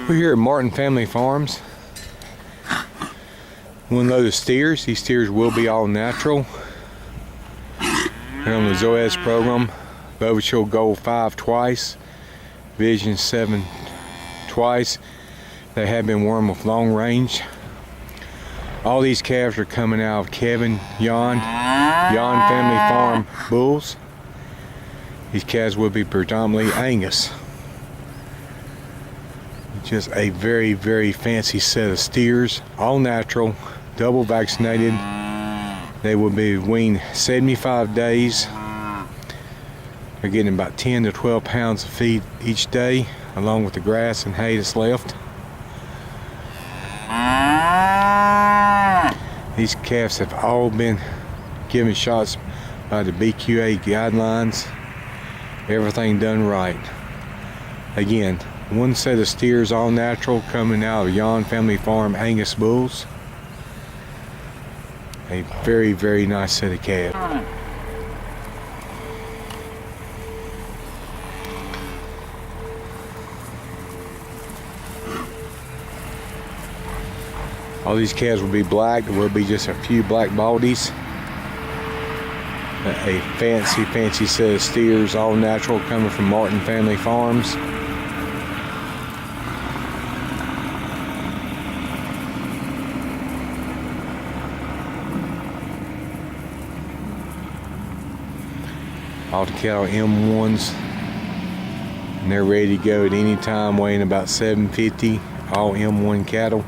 We're here at Martin Family Farms. One load of steers. These steers will be all natural. They're on the Zoez program. Bovichel Gold 5 twice. Vision 7 twice. They have been worn with long range. All these calves are coming out of Kevin Yon Family Farm bulls. These calves will be predominantly Angus. Just a very, very fancy set of steers, all natural, double vaccinated. They will be weaned 75 days. They're getting about 10 to 12 pounds of feed each day, along with the grass and hay that's left. These calves have all been given shots by the BQA guidelines. Everything done right. Again, one set of steers, all natural, coming out of Yon Family Farm Angus bulls. A very, very nice set of calves. All these calves will be black. There will be just a few black baldies. A fancy, fancy set of steers, all natural, coming from Martin Family Farms. All the cattle M1s, and they're ready to go at any time, weighing about 750. All M1 cattle.